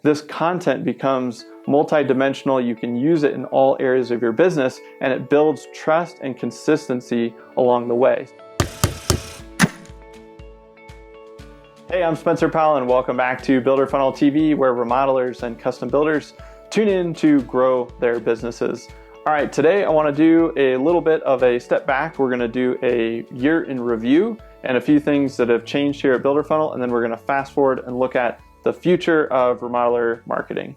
this content becomes multidimensional. You can use it in all areas of your business, and it builds trust and consistency along the way. Hey, I'm Spencer Powell, and welcome back to Builder Funnel TV, where remodelers and custom builders tune in to grow their businesses. All right, today I want to do a little bit of a step back. We're going to do a year in review and a few things that have changed here at Builder Funnel, and then we're going to fast forward and look at the future of remodeler marketing.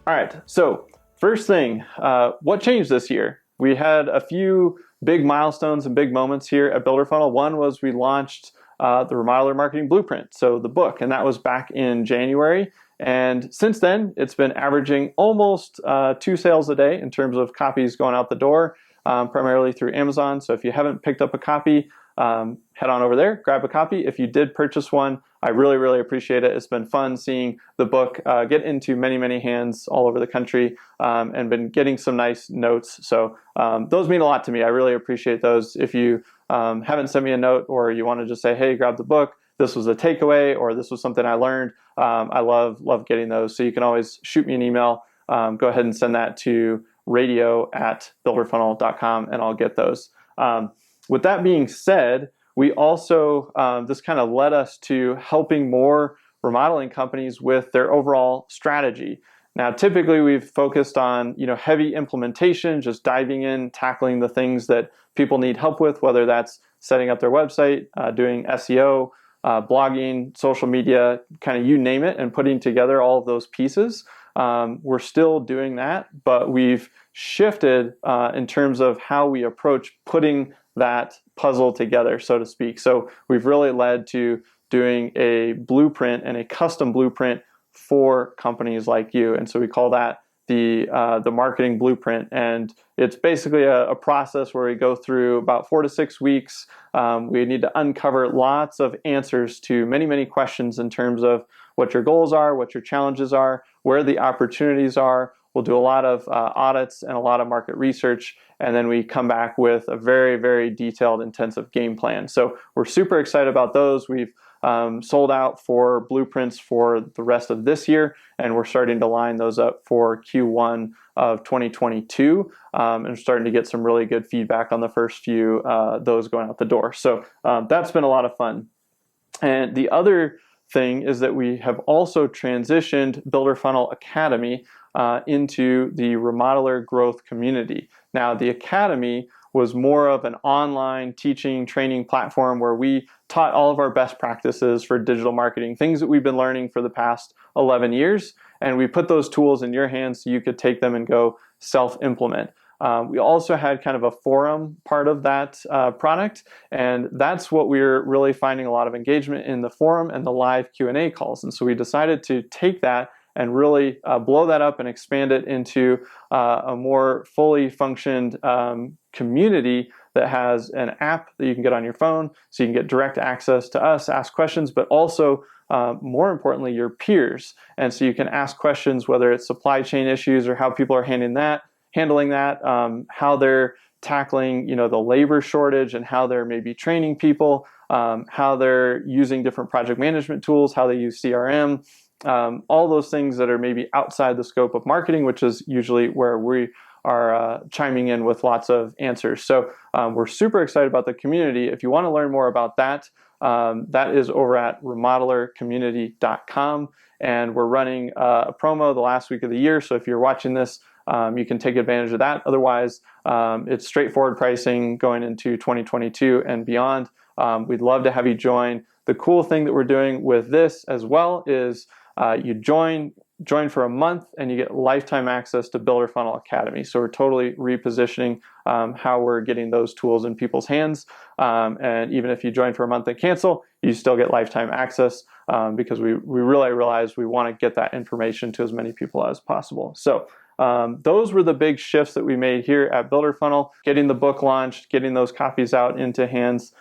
All right, so first thing, what changed this year? We had a few big milestones and big moments here at Builder Funnel. One was we launched the Remodeler Marketing Blueprint, so the book, and that was back in January. And since then, it's been averaging almost 2 sales a day in terms of copies going out the door, primarily through Amazon. So if you haven't picked up a copy, head on over there, grab a copy. If you did purchase one, I really, really appreciate it. It's been fun seeing the book get into many, many hands all over the country, and been getting some nice notes. So those mean a lot to me. I really appreciate those. If you haven't sent me a note, or you want to just say, hey, grab the book, this was a takeaway, or this was something I learned, I love getting those. So you can always shoot me an email. Go ahead and send that to radio@builderfunnel.com, and I'll get those. With that being said, we also, this kind of led us to helping more remodeling companies with their overall strategy. Now, typically we've focused on, heavy implementation, just diving in, tackling the things that people need help with, whether that's setting up their website, doing SEO, blogging, social media, kind of you name it, and putting together all of those pieces. We're still doing that, but we've shifted in terms of how we approach putting that puzzle together, so to speak. So we've really led to doing a blueprint and a custom blueprint for companies like you. And so we call that the marketing blueprint. And it's basically a process where we go through about 4 to 6 weeks. We need to uncover lots of answers to many, many questions in terms of what your goals are, what your challenges are, where the opportunities are. We'll do a lot of audits and a lot of market research, and then we come back with a very, very detailed, intensive game plan. So we're super excited about those. We've sold out for blueprints for the rest of this year, and we're starting to line those up for Q1 of 2022, and starting to get some really good feedback on the first few those going out the door. So that's been a lot of fun. And the other thing is that we have also transitioned Builder Funnel Academy into the Remodeler Growth Community. Now, the Academy was more of an online teaching, training platform where we taught all of our best practices for digital marketing, things that we've been learning for the past 11 years, and we put those tools in your hands so you could take them and go self-implement. We also had kind of a forum part of that product, and that's what we're really finding a lot of engagement in, the forum and the live Q&A calls. And so we decided to take that and really blow that up and expand it into a more fully functioned community that has an app that you can get on your phone, so you can get direct access to us, ask questions, but also more importantly, your peers. And so you can ask questions, whether it's supply chain issues or how people are handling that, how they're tackling, the labor shortage and how they're maybe training people, how they're using different project management tools, how they use CRM, all those things that are maybe outside the scope of marketing, which is usually where we are chiming in with lots of answers. So we're super excited about the community. If you want to learn more about that, that is over at remodelercommunity.com. And we're running a promo the last week of the year. So if you're watching this, you can take advantage of that. Otherwise, it's straightforward pricing going into 2022 and beyond. We'd love to have you join. The cool thing that we're doing with this as well is you join for a month and you get lifetime access to Builder Funnel Academy. So we're totally repositioning how we're getting those tools in people's hands. And even if you join for a month and cancel, you still get lifetime access because we really realize we want to get that information to as many people as possible. So those were the big shifts that we made here at Builder Funnel, getting the book launched, getting those copies out into hands,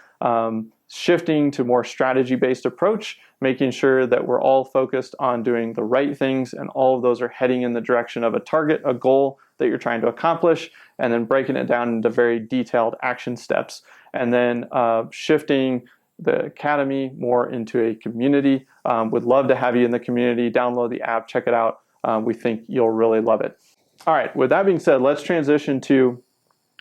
shifting to more strategy-based approach, making sure that we're all focused on doing the right things, and all of those are heading in the direction of a target, a goal that you're trying to accomplish, and then breaking it down into very detailed action steps, and then shifting the academy more into a community. Would love to have you in the community. Download the app, check it out. We think you'll really love it. All right, with that being said, let's transition to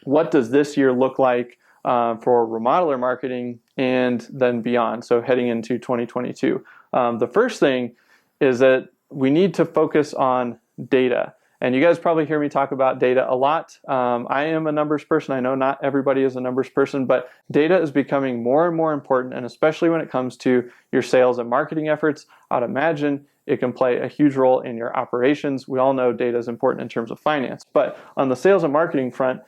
what does this year look like for remodeler marketing and then beyond, so heading into 2022. The first thing is that we need to focus on data. And you guys probably hear me talk about data a lot. I am a numbers person. I know not everybody is a numbers person, but data is becoming more and more important, and especially when it comes to your sales and marketing efforts, I'd imagine it can play a huge role in your operations. We all know data is important in terms of finance, but on the sales and marketing front,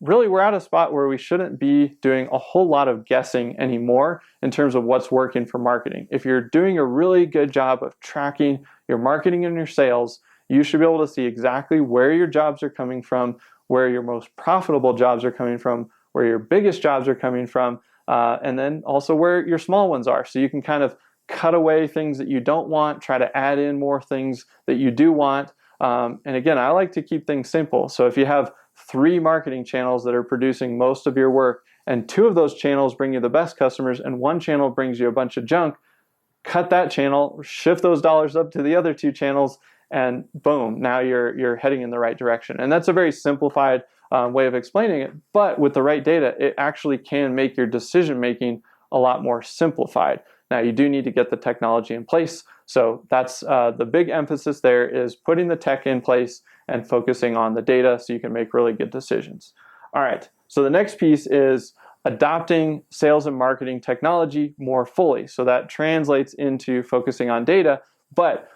really we're at a spot where we shouldn't be doing a whole lot of guessing anymore in terms of what's working for marketing. If you're doing a really good job of tracking your marketing and your sales, you should be able to see exactly where your jobs are coming from, where your most profitable jobs are coming from, where your biggest jobs are coming from, and then also where your small ones are. So you can kind of cut away things that you don't want, try to add in more things that you do want. And again, I like to keep things simple. So if you have 3 marketing channels that are producing most of your work, and 2 of those channels bring you the best customers, and 1 channel brings you a bunch of junk, cut that channel, shift those dollars up to the other 2 channels, and boom, now you're heading in the right direction. And that's a very simplified way of explaining it, but with the right data, it actually can make your decision making a lot more simplified. Now you do need to get the technology in place, so that's the big emphasis there, is putting the tech in place and focusing on the data so you can make really good decisions. All right, so the next piece is adopting sales and marketing technology more fully. So that translates into focusing on data, but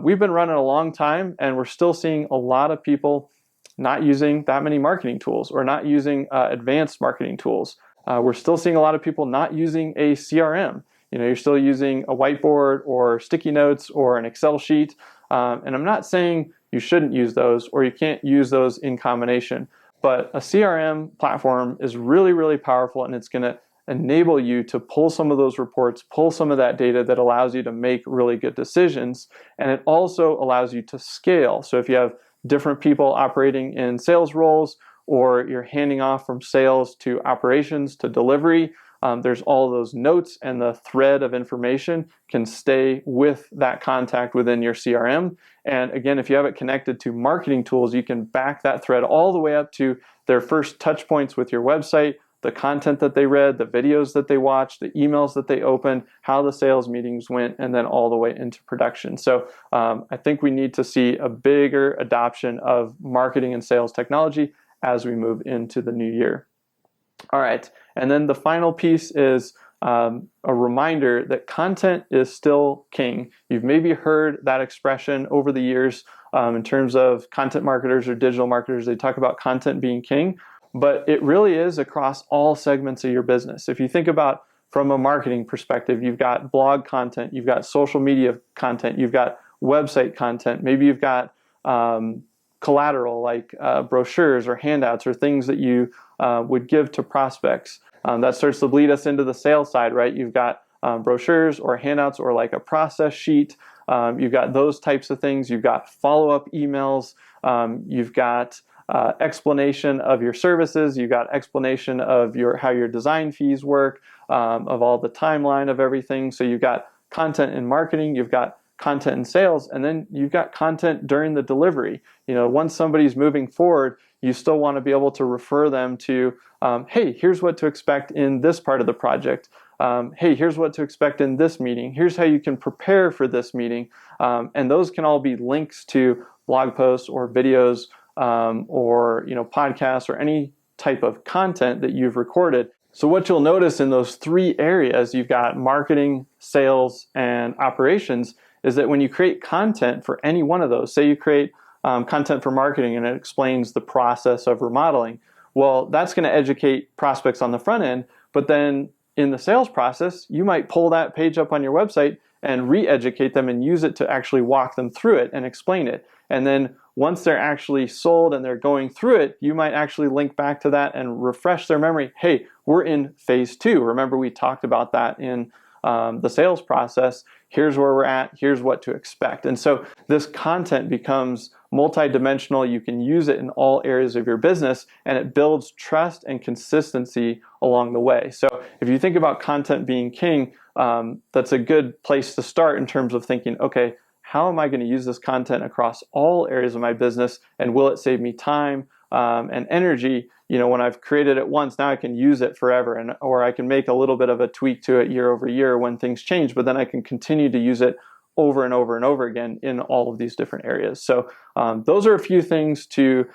we've been running a long time and we're still seeing a lot of people not using that many marketing tools or not using advanced marketing tools. We're still seeing a lot of people not using a CRM. You know, you're still using a whiteboard or sticky notes or an Excel sheet. And I'm not saying you shouldn't use those or you can't use those in combination, but a CRM platform is really, really powerful, and it's going to enable you to pull some of those reports, pull some of that data that allows you to make really good decisions. And it also allows you to scale. So if you have different people operating in sales roles, or you're handing off from sales to operations to delivery, there's all of those notes, and the thread of information can stay with that contact within your CRM. And again, if you have it connected to marketing tools, you can back that thread all the way up to their first touch points with your website, the content that they read, the videos that they watched, the emails that they opened, how the sales meetings went, and then all the way into production. So I think we need to see a bigger adoption of marketing and sales technology as we move into the new year. All right, and then the final piece is a reminder that content is still king. You've maybe heard that expression over the years in terms of content marketers or digital marketers. They talk about content being king, but it really is across all segments of your business. If you think about from a marketing perspective, you've got blog content, you've got social media content, you've got website content, maybe you've got collateral like brochures or handouts or things that you would give to prospects. That starts to bleed us into the sales side, right? You've got brochures or handouts or like a process sheet. You've got those types of things. You've got follow-up emails. You've got explanation of your services. You've got explanation of how your design fees work, of all the timeline of everything. So you've got content in marketing. You've got content in sales, and then you've got content during the delivery. You know, once somebody's moving forward, you still want to be able to refer them to, hey, here's what to expect in this part of the project. Hey, here's what to expect in this meeting. Here's how you can prepare for this meeting. And those can all be links to blog posts or videos or podcasts or any type of content that you've recorded. So what you'll notice in those 3 areas, you've got marketing, sales, and operations, is that when you create content for any one of those, say you create content for marketing and it explains the process of remodeling, well, that's going to educate prospects on the front end, but then in the sales process, you might pull that page up on your website and re-educate them and use it to actually walk them through it and explain it. And then once they're actually sold and they're going through it, you might actually link back to that and refresh their memory. Hey, we're in phase 2. Remember, we talked about that in the sales process. Here's where we're at. Here's what to expect. And so this content becomes multidimensional. You can use it in all areas of your business, and it builds trust and consistency along the way. So if you think about content being king, that's a good place to start in terms of thinking, okay, how am I going to use this content across all areas of my business, and will it save me time and energy? When I've created it once, now I can use it forever, or I can make a little bit of a tweak to it year over year when things change, but then I can continue to use it over and over and over again in all of these different areas. So those are a few things to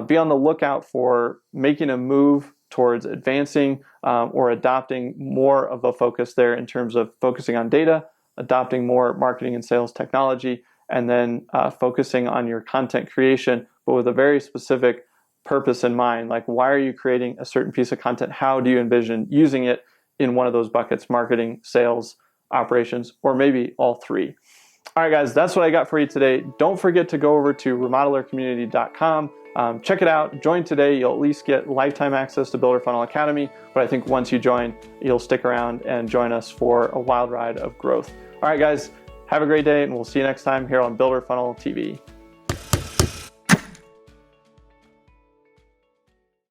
be on the lookout for, making a move towards advancing or adopting more of a focus there in terms of focusing on data, adopting more marketing and sales technology, and then focusing on your content creation, but with a very specific purpose in mind. Like, why are you creating a certain piece of content? How do you envision using it in one of those buckets: marketing, sales, operations, or maybe all three? All right, guys, that's what I got for you today. Don't forget to go over to remodelercommunity.com. Check it out. Join today. You'll at least get lifetime access to Builder Funnel Academy. But I think once you join, you'll stick around and join us for a wild ride of growth. All right, guys, have a great day, and we'll see you next time here on Builder Funnel TV.